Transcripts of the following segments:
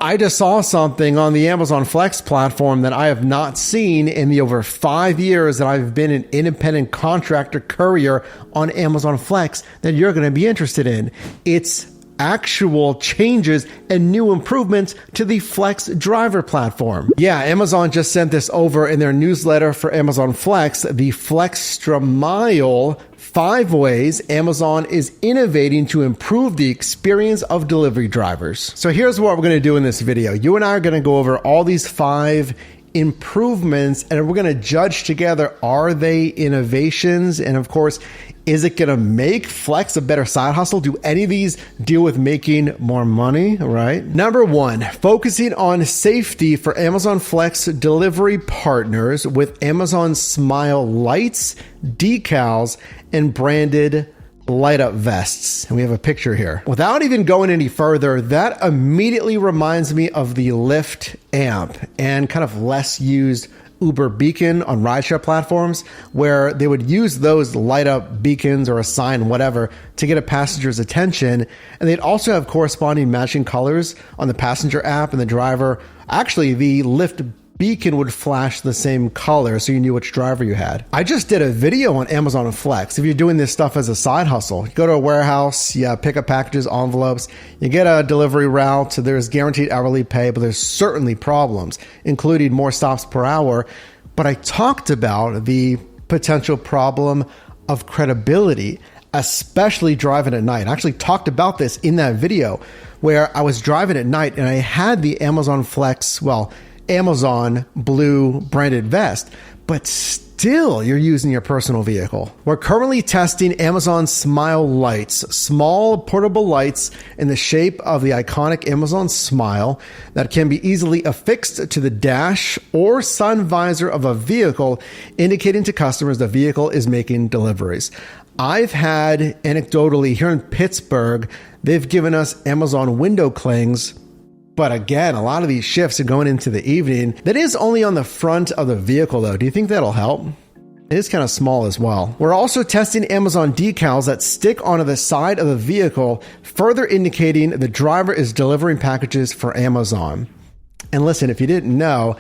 I just saw something on the Amazon Flex platform that I have not seen in the over 5 years that I've been an independent contractor courier on Amazon Flex that you're going to be interested in. It's actual changes and new improvements to the Flex driver platform. Yeah, Amazon just sent this over in their newsletter for Amazon Flex, the Flextra Mile 5 ways Amazon is innovating to improve the experience of delivery drivers. So here's what we're going to do in this video. You and I are going to go over all these 5 improvements and we're going to judge together, are they innovations? And of course, is it going to make Flex a better side hustle? Do any of these deal with making more money, right? Number 1, focusing on safety for Amazon Flex delivery partners with Amazon Smile lights, decals, and branded light up vests. And we have a picture here. Without even going any further, that immediately reminds me of the Lyft amp and kind of less used Uber beacon on rideshare platforms, where they would use those light up beacons or a sign, whatever, to get a passenger's attention. And they'd also have corresponding matching colors on the passenger app and the driver. Actually, the Lyft beacon would flash the same color so you knew which driver you had. I just did a video on Amazon Flex. If you're doing this stuff as a side hustle, you go to a warehouse, you pick up packages, envelopes, you get a delivery route, so there's guaranteed hourly pay, but there's certainly problems, including more stops per hour. But I talked about the potential problem of credibility, especially driving at night. I actually talked about this in that video where I was driving at night and I had the Amazon Flex, Amazon blue branded vest, but still you're using your personal vehicle. We're currently testing Amazon Smile lights, small portable lights in the shape of the iconic Amazon smile that can be easily affixed to the dash or sun visor of a vehicle, indicating to customers the vehicle is making deliveries. I've had anecdotally here in Pittsburgh, they've given us Amazon window clings. But again, a lot of these shifts are going into the evening. That is only on the front of the vehicle though. Do you think that'll help? It is kind of small as well. We're also testing Amazon decals that stick onto the side of the vehicle, further indicating the driver is delivering packages for Amazon. And listen, if you didn't know,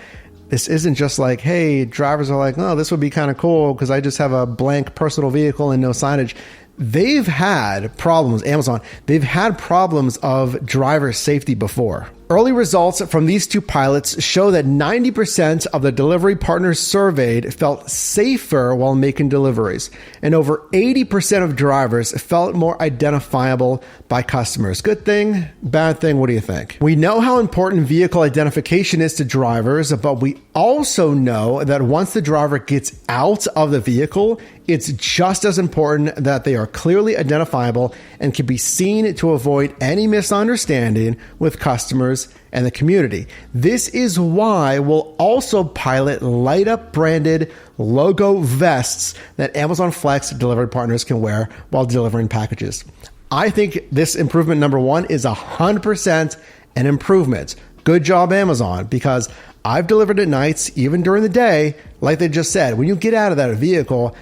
this isn't just like, hey, drivers are like, oh, this would be kind of cool because I just have a blank personal vehicle and no signage. They've had problems, Amazon, they've had problems of driver safety before. Early results from these 2 pilots show that 90% of the delivery partners surveyed felt safer while making deliveries, and over 80% of drivers felt more identifiable by customers. Good thing, bad thing, what do you think? We know how important vehicle identification is to drivers, but we also know that once the driver gets out of the vehicle, it's just as important that they are clearly identifiable and can be seen to avoid any misunderstanding with customers and the community. This is why we'll also pilot light up branded logo vests that Amazon Flex delivery partners can wear while delivering packages. I think this improvement number 1 is 100% an improvement. Good job, Amazon, because I've delivered at nights, even during the day, like they just said, when you get out of that vehicle,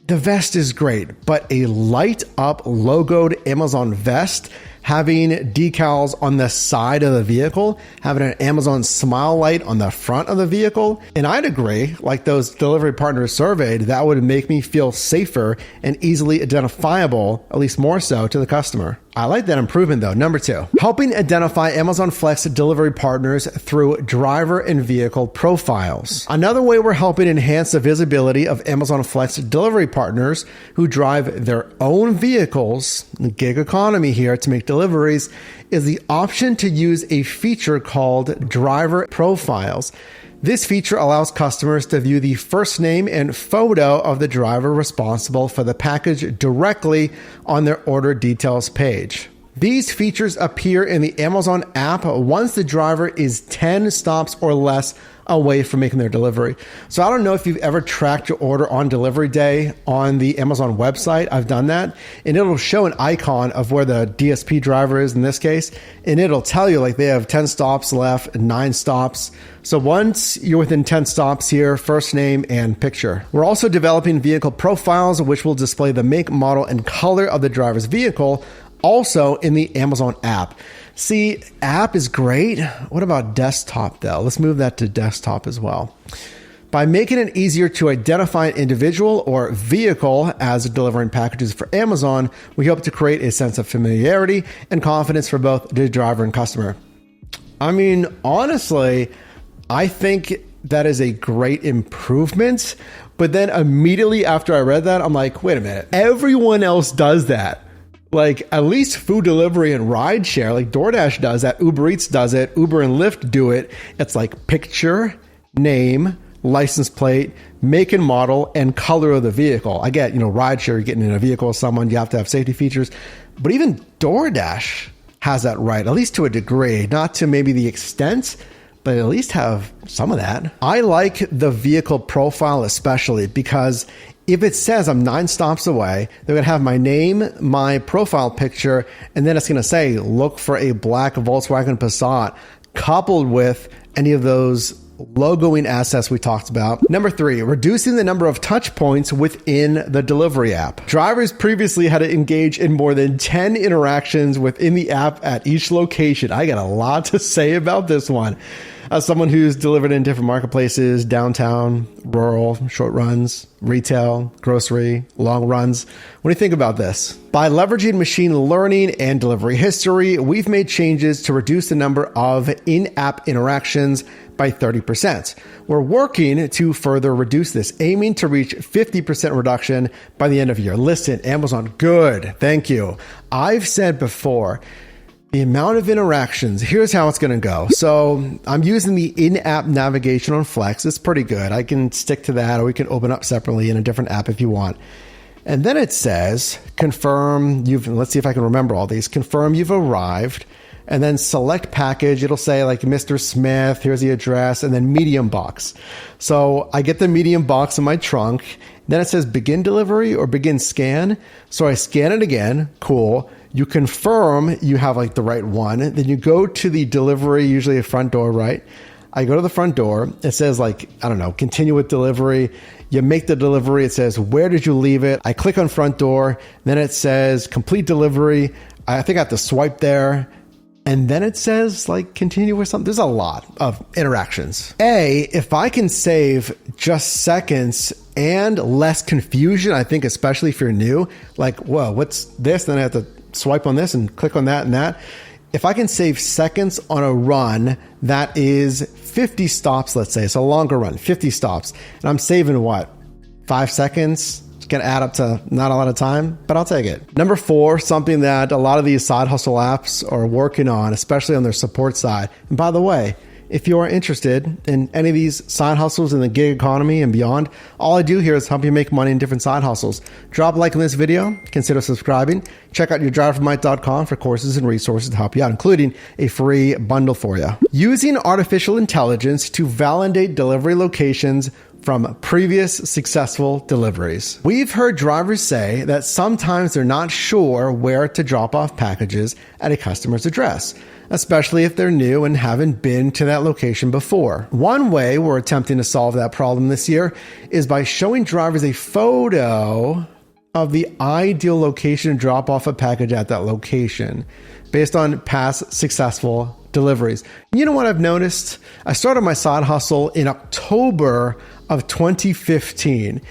the vest is great, but a light up logoed Amazon vest, having decals on the side of the vehicle, having an Amazon smile light on the front of the vehicle, and I'd agree, like those delivery partners surveyed, that would make me feel safer and easily identifiable, at least more so, to the customer. I like that improvement though. Number 2, helping identify Amazon Flex delivery partners through driver and vehicle profiles. Another way we're helping enhance the visibility of Amazon Flex delivery partners who drive their own vehicles, gig economy here, to make deliveries, is the option to use a feature called driver profiles. This feature allows customers to view the first name and photo of the driver responsible for the package directly on their order details page. These features appear in the Amazon app once the driver is 10 stops or less away from making their delivery. So I don't know if you've ever tracked your order on delivery day on the Amazon website. I've done that, and it'll show an icon of where the DSP driver is in this case, and it'll tell you like they have 10 stops left, 9 stops. So once you're within 10 stops here, first name and picture. We're also developing vehicle profiles, which will display the make, model, and color of the driver's vehicle, also in the Amazon app. See, app is great. What about desktop though? Let's move that to desktop as well. By making it easier to identify an individual or vehicle as delivering packages for Amazon, we hope to create a sense of familiarity and confidence for both the driver and customer. I mean, honestly, I think that is a great improvement. But then immediately after I read that, I'm like, wait a minute, everyone else does that. Like at least food delivery and rideshare, like DoorDash does that, Uber Eats does it, Uber and Lyft do it. It's like picture, name, license plate, make and model, and color of the vehicle. I get, rideshare, you're getting in a vehicle with someone, you have to have safety features. But even DoorDash has that right, at least to a degree, not to maybe the extent, but at least have some of that. I like the vehicle profile especially because if it says I'm 9 stops away, they're going to have my name, my profile picture, and then it's going to say, look for a black Volkswagen Passat coupled with any of those logoing assets we talked about. Number 3, reducing the number of touch points within the delivery app. Drivers previously had to engage in more than 10 interactions within the app at each location. I got a lot to say about this one. As someone who's delivered in different marketplaces, downtown, rural, short runs, retail, grocery, long runs, what do you think about this? By leveraging machine learning and delivery history, we've made changes to reduce the number of in-app interactions by 30%. We're working to further reduce this, aiming to reach 50% reduction by the end of the year. Listen, Amazon, good. Thank you. I've said before, the amount of interactions, here's how it's going to go. So I'm using the in-app navigation on Flex. It's pretty good. I can stick to that, or we can open up separately in a different app if you want. And then it says, confirm let's see if I can remember all these. Confirm you've arrived, and then select package. It'll say like Mr. Smith, here's the address, and then medium box. So I get the medium box in my trunk. Then it says begin delivery or begin scan. So I scan it again. Cool. You confirm you have like the right one. Then you go to the delivery, usually a front door, right? I go to the front door. It says like, I don't know, continue with delivery. You make the delivery. It says, where did you leave it? I click on front door. Then it says complete delivery. I think I have to swipe there. And then it says like continue with something. There's a lot of interactions. If I can save just seconds and less confusion, I think especially if you're new, like, whoa, what's this? Then I have to swipe on this and click on that and that. If I can save seconds on a run that is 50 stops, let's say, it's a longer run, 50 stops, and I'm saving what, 5 seconds? It's going to add up to not a lot of time, but I'll take it. Number 4, something that a lot of these side hustle apps are working on, especially on their support side. And by the way, if you are interested in any of these side hustles in the gig economy and beyond, all I do here is help you make money in different side hustles. Drop a like on this video, consider subscribing, check out yourdrivermight.com for courses and resources to help you out, including a free bundle for you. Using artificial intelligence to validate delivery locations from previous successful deliveries. We've heard drivers say that sometimes they're not sure where to drop off packages at a customer's address, especially if they're new and haven't been to that location before. One way we're attempting to solve that problem this year is by showing drivers a photo of the ideal location to drop off a package at that location based on past successful deliveries. You know what I've noticed? I started my side hustle in October of 2015.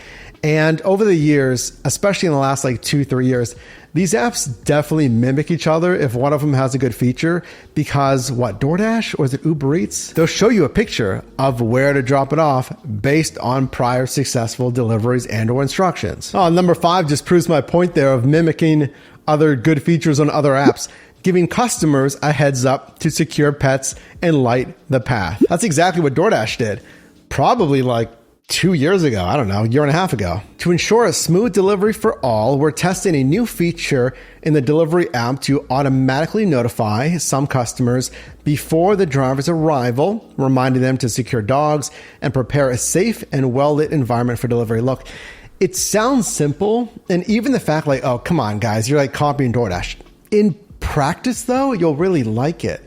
And over the years, especially in the last like 2-3 years, these apps definitely mimic each other if one of them has a good feature, because DoorDash or is it Uber Eats? They'll show you a picture of where to drop it off based on prior successful deliveries and or instructions. Number 5 just proves my point there of mimicking other good features on other apps, giving customers a heads up to secure pets and light the path. That's exactly what DoorDash did. Probably like 2 years ago, I don't know, a year and a half ago. To ensure a smooth delivery for all, we're testing a new feature in the delivery app to automatically notify some customers before the driver's arrival, reminding them to secure dogs and prepare a safe and well-lit environment for delivery. Look, it sounds simple, and even the fact like, oh, come on, guys, you're like copying DoorDash. In practice, though, you'll really like it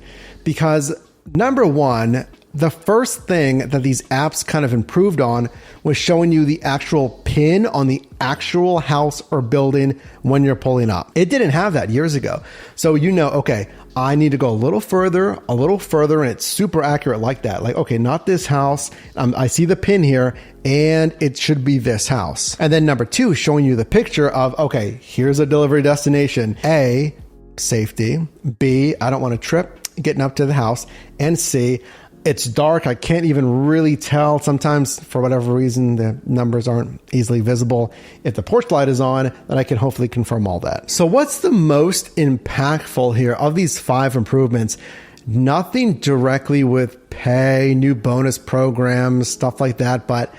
because, number 1, the first thing that these apps kind of improved on was showing you the actual pin on the actual house or building when you're pulling up. It didn't have that years ago. So okay, I need to go a little further, and it's super accurate like that. Like, okay, not this house. I see the pin here, and it should be this house. And then number 2, showing you the picture of, okay, here's a delivery destination. A, safety. B, I don't want to trip getting up to the house. And C, it's dark. I can't even really tell. Sometimes, for whatever reason, the numbers aren't easily visible. If the porch light is on, then I can hopefully confirm all that. So what's the most impactful here of these 5 improvements? Nothing directly with pay, new bonus programs, stuff like that, but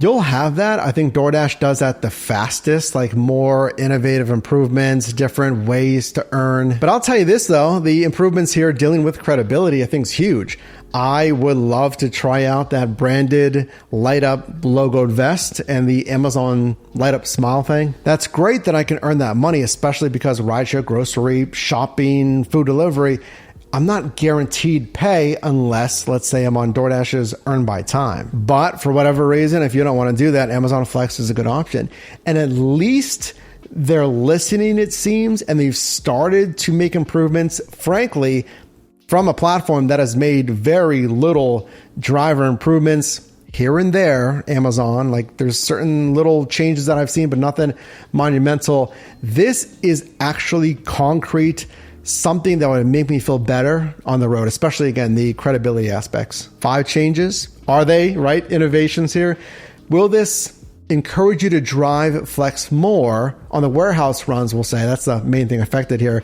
you'll have that. I think DoorDash does that the fastest, like more innovative improvements, different ways to earn. But I'll tell you this though, the improvements here dealing with credibility, I think is huge. I would love to try out that branded light up logoed vest and the Amazon light up smile thing. That's great that I can earn that money, especially because rideshare, grocery, shopping, food delivery, I'm not guaranteed pay unless, let's say, I'm on DoorDash's earn by time. But for whatever reason, if you don't want to do that, Amazon Flex is a good option. And at least they're listening, it seems, and they've started to make improvements, frankly, from a platform that has made very little driver improvements here and there. Amazon, like there's certain little changes that I've seen, but nothing monumental. This is actually concrete, something that would make me feel better on the road, especially, again, the credibility aspects. 5 changes. Are they, right, innovations here? Will this encourage you to drive Flex more on the warehouse runs, we'll say? That's the main thing affected here.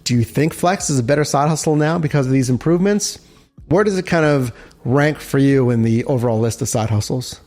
Do you think Flex is a better side hustle now because of these improvements? Where does it kind of rank for you in the overall list of side hustles?